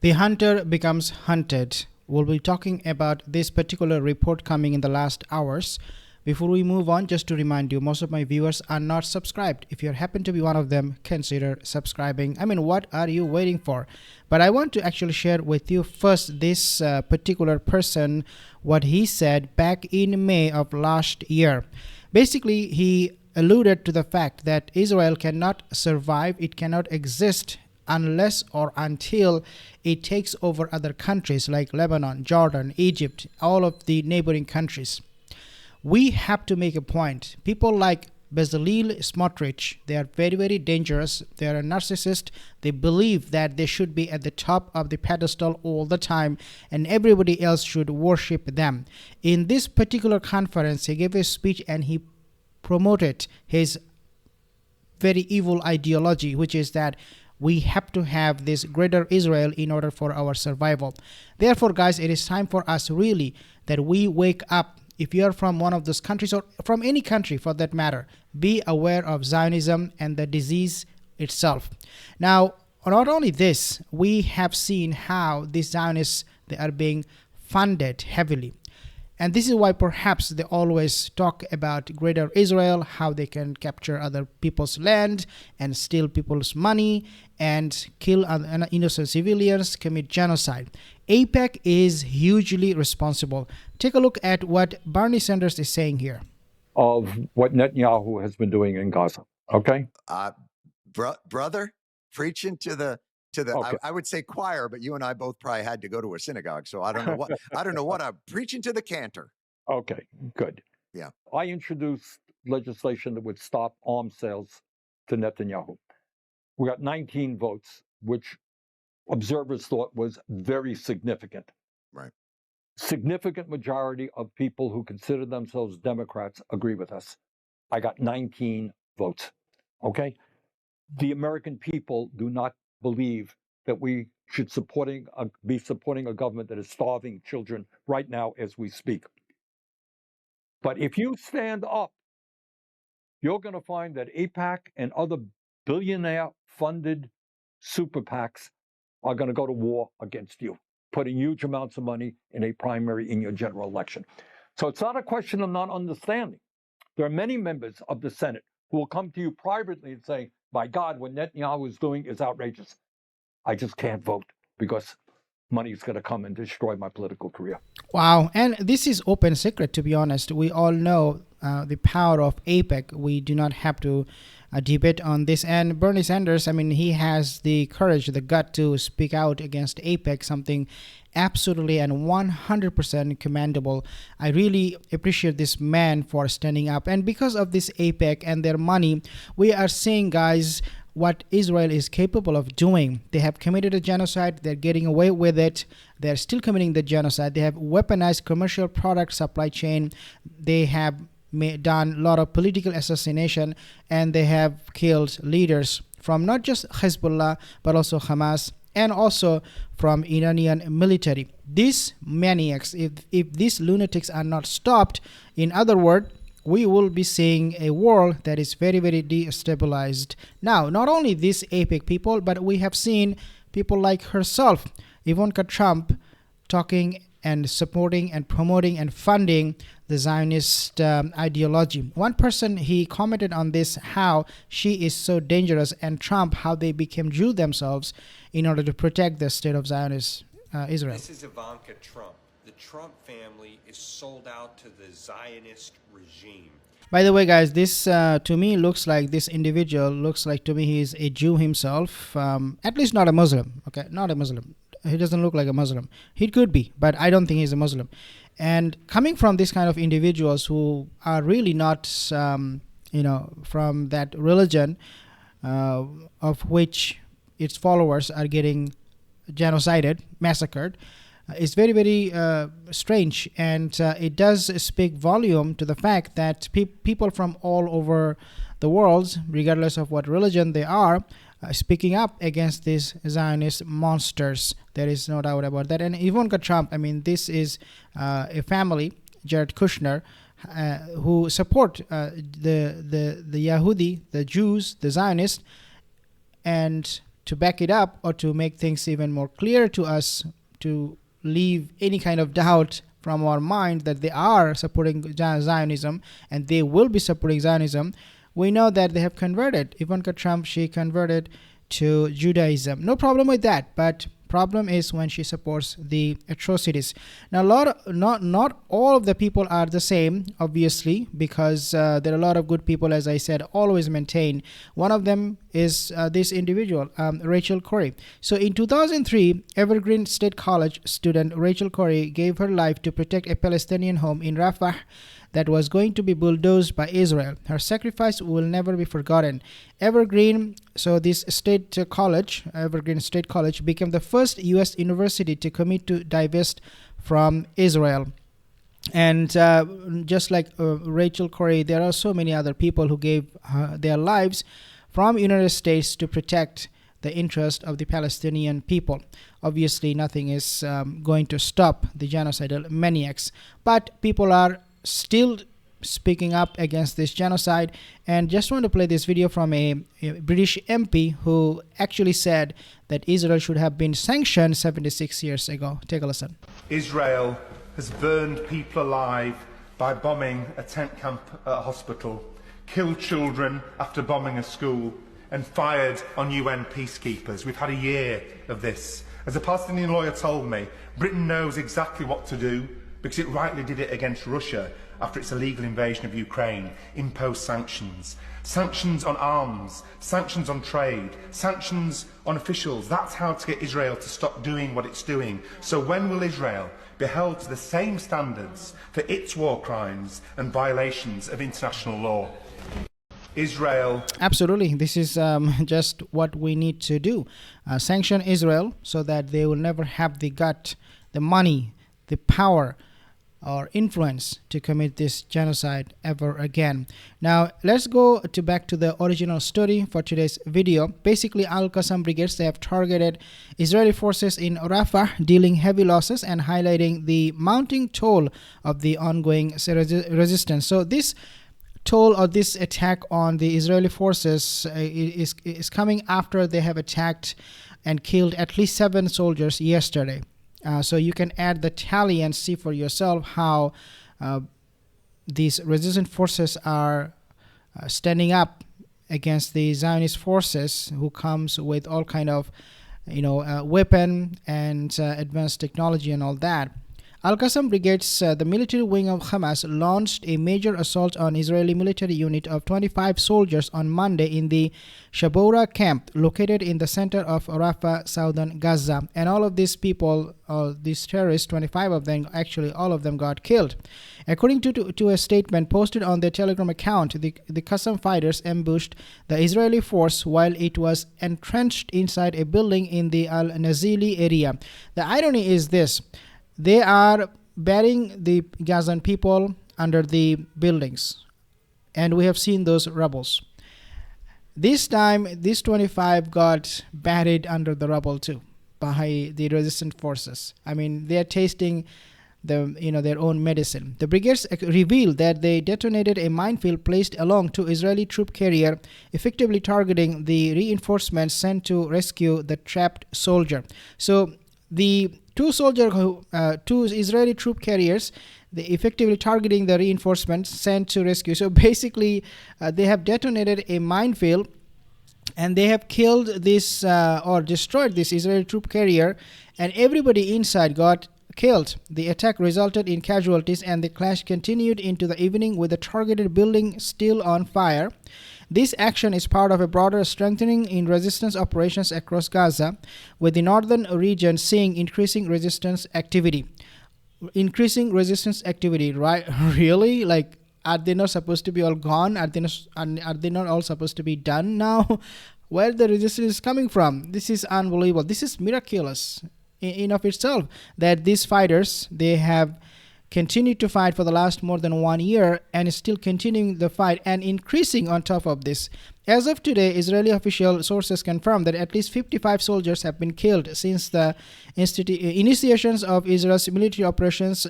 The hunter becomes hunted. We'll be talking about this particular report coming in the last hours. Before we move on, just to remind you, most of my viewers are not subscribed. If you happen to be one of them, consider subscribing. I mean, what are you waiting for? But I want to actually share with you first this particular person, what he said back in May of last year. Basically, he alluded to the fact that Israel cannot survive, it cannot exist unless or until it takes over other countries like Lebanon, Jordan, Egypt, all of the neighboring countries. We have to make a point. People like Bezalel Smotrich, they are very, very dangerous. They are a narcissist. They believe that they should be at the top of the pedestal all the time and everybody else should worship them. In this particular conference, he gave a speech and he promoted his very evil ideology, which is that we have to have this greater Israel in order for our survival. Therefore, guys, it is time for us really that we wake up. If you are from one of those countries or from any country for that matter, be aware of Zionism and the disease itself. Now, not only this, we have seen how these Zionists, they are being funded heavily. And this is why perhaps they always talk about greater Israel, how they can capture other people's land and steal people's money and kill innocent civilians, commit genocide. AIPAC is hugely responsible. Take a look at what Bernie Sanders is saying here. Of what Netanyahu has been doing in Gaza, okay? Brother, preaching to the Okay. I would say choir, but you and I both probably had to go to a synagogue, so I don't know what I'm preaching to the cantor. Okay, good. Yeah. I introduced legislation that would stop arms sales to Netanyahu. We got 19 votes, which observers thought was very significant. Right. Significant majority of people who consider themselves Democrats agree with us. I got 19 votes. Okay? The American people do not believe that we should be supporting a government that is starving children right now as we speak. But if you stand up, you're going to find that AIPAC and other billionaire-funded super PACs are going to go to war against you, putting huge amounts of money in a primary in your general election. So it's not a question of not understanding. There are many members of the Senate who will come to you privately and say, my God, what Netanyahu is doing is outrageous. I just can't vote because money is going to come and destroy my political career. Wow. And this is open secret, to be honest. We all know the power of AIPAC. We do not have to debate on this. And Bernie Sanders, I mean, he has the courage, the gut to speak out against AIPAC, something absolutely and 100% commendable. I really appreciate this man for standing up. And because of this AIPAC and their money, we are seeing, guys, what Israel is capable of doing. They have committed a genocide. They're getting away with it. They're still committing the genocide. They have weaponized commercial product supply chain. They have done a lot of political assassination, and they have killed leaders from not just Hezbollah, but also Hamas, and also from Iranian military. These maniacs, if these lunatics are not stopped, in other words, we will be seeing a world that is very, very destabilized. Now, not only these AIPAC people, but we have seen people like herself, Ivanka Trump, talking and supporting and promoting and funding the Zionist ideology. One person, he commented on this, how she is so dangerous, and Trump, how they became Jew themselves in order to protect the state of Zionist Israel. This is Ivanka Trump. The Trump family is sold out to the Zionist regime. By the way, guys, this to me looks like this individual looks like to me he is a Jew himself, at least not a Muslim. Okay, not a Muslim. He doesn't look like a Muslim. He could be, but I don't think he's a Muslim. And coming from this kind of individuals who are really not, from that religion of which its followers are getting genocided, massacred, is very, very strange. And it does speak volume to the fact that people from all over the world, regardless of what religion they are, speaking up against these Zionist monsters. There is no doubt about that. And Ivanka Trump, I mean, this is a family, Jared Kushner, who support the Yahudi, the Jews, the Zionists. And to back it up or to make things even more clear to us, to leave any kind of doubt from our mind that they are supporting Zionism and they will be supporting Zionism, we know that they have converted. Ivanka Trump, she converted to Judaism. No problem with that, but problem is when she supports the atrocities. Now, not all of the people are the same, obviously, because there are a lot of good people, as I said, always maintain. One of them is this individual, Rachel Corrie. So in 2003, Evergreen State College student Rachel Corrie gave her life to protect a Palestinian home in Rafah that was going to be bulldozed by Israel. Her sacrifice will never be forgotten. Evergreen State College became the first U.S. university to commit to divest from Israel. And just like Rachel Corrie, there are so many other people who gave their lives from United States to protect the interest of the Palestinian people. Obviously, nothing is going to stop the genocidal maniacs, but people are still speaking up against this genocide. And just want to play this video from a British MP who actually said that Israel should have been sanctioned 76 years ago. Take a listen. Israel has burned people alive by bombing a tent camp at a hospital, killed children after bombing a school, and fired on UN peacekeepers. We've had a year of this. As a Palestinian lawyer told me, Britain knows exactly what to do because it rightly did it against Russia after its illegal invasion of Ukraine, imposed sanctions. Sanctions on arms, sanctions on trade, sanctions on officials. That's how to get Israel to stop doing what it's doing. So when will Israel be held to the same standards for its war crimes and violations of international law? Israel. Absolutely. This is just what we need to do. Sanction Israel so that they will never have the gut, the money, the power or influence to commit this genocide ever again. Now, let's go back to the original story for today's video. Basically, Al-Qassam brigades, they have targeted Israeli forces in Rafah, dealing heavy losses and highlighting the mounting toll of the ongoing resistance. So this toll or this attack on the Israeli forces is coming after they have attacked and killed at least 7 soldiers yesterday. So you can add the tally and see for yourself how these resistant forces are standing up against the Zionist forces, who comes with all kind of weapon and advanced technology and all that. Al-Qassam brigades, the military wing of Hamas, launched a major assault on Israeli military unit of 25 soldiers on Monday in the Shabora camp, located in the center of Rafah, southern Gaza. And all of these people, these terrorists, 25 of them, actually all of them got killed. According to a statement posted on their Telegram account, the Qassam fighters ambushed the Israeli force while it was entrenched inside a building in the Al-Nazili area. The irony is this: they are burying the Gazan people under the buildings, and we have seen those rubbles. This time, these 25 got buried under the rubble too by the resistant forces. I mean, they are tasting their own medicine. The brigades revealed that they detonated a minefield placed along to Israeli troop carrier, effectively targeting the reinforcements sent to rescue the trapped soldier. So the two Israeli troop carriers, they effectively targeting the reinforcements sent to rescue. So basically, they have detonated a minefield, and they have killed this or destroyed this Israeli troop carrier, and everybody inside got killed. The attack resulted in casualties, and the clash continued into the evening with the targeted building still on fire. This action is part of a broader strengthening in resistance operations across Gaza, with the northern region seeing increasing resistance activity. Right? Really? Like, are they not supposed to be all gone? Are they not all supposed to be done now? Where the resistance is coming from? This is unbelievable. This is miraculous in of itself, that these fighters, they have continued to fight for the last more than 1 year and is still continuing the fight and increasing on top of this. As of today, Israeli official sources confirm that at least 55 soldiers have been killed since the initiations of Israel's military operations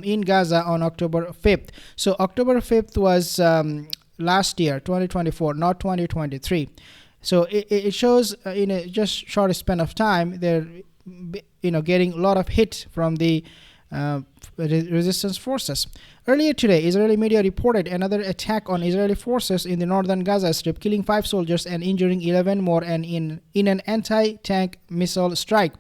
in Gaza on October 5th. So October 5th was last year, 2024, not 2023. So it shows in a just short span of time they're getting a lot of hit from the resistance forces. Earlier today, Israeli media reported another attack on Israeli forces in the northern Gaza Strip, killing 5 soldiers and injuring 11 more, and in an anti-tank missile strike.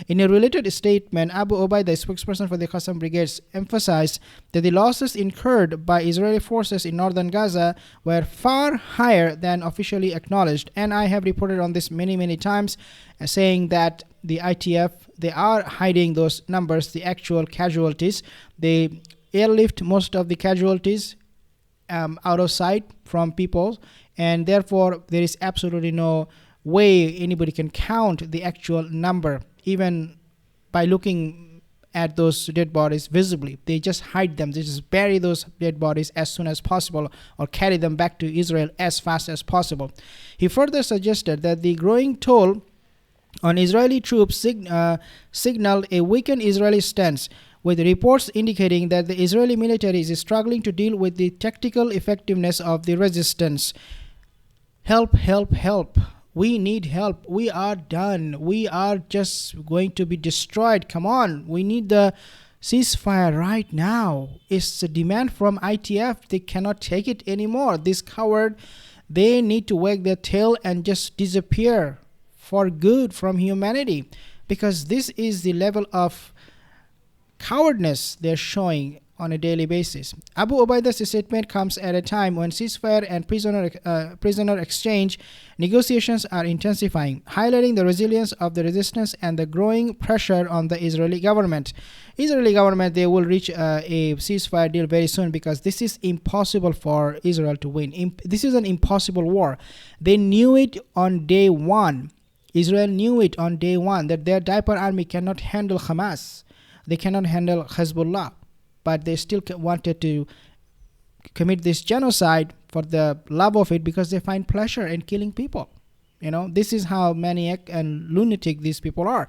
In a related statement, Abu Obaida, spokesperson for the Qassam brigades, emphasized that the losses incurred by Israeli forces in northern Gaza were far higher than officially acknowledged. And I have reported on this many times, saying that the IDF, they are hiding those numbers, the actual casualties. They airlift most of the casualties out of sight from people, and therefore there is absolutely no way anybody can count the actual number, even by looking at those dead bodies visibly. They just hide them. They just bury those dead bodies as soon as possible or carry them back to Israel as fast as possible. He further suggested that the growing toll on Israeli troops signaled a weakened Israeli stance, with reports indicating that the Israeli military is struggling to deal with the tactical effectiveness of the resistance. Help, help, help. We need help. We are done. We are just going to be destroyed. Come on. We need the ceasefire right now. It's a demand from IDF. They cannot take it anymore. This coward, they need to wag their tail and just disappear for good from humanity, because this is the level of cowardness they're showing on a daily basis. Abu Ubaida's statement comes at a time when ceasefire and prisoner exchange negotiations are intensifying, highlighting the resilience of the resistance and the growing pressure on the Israeli government. They will reach a ceasefire deal very soon, because this is impossible for Israel to win. This is an impossible war. They knew it on day one. Israel knew it on day one that their diaper army cannot handle Hamas. They cannot handle Hezbollah, but they still wanted to commit this genocide for the love of it, because they find pleasure in killing people. This is how maniac and lunatic these people are.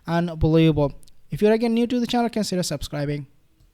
Unbelievable. If you're again new to the channel, consider subscribing.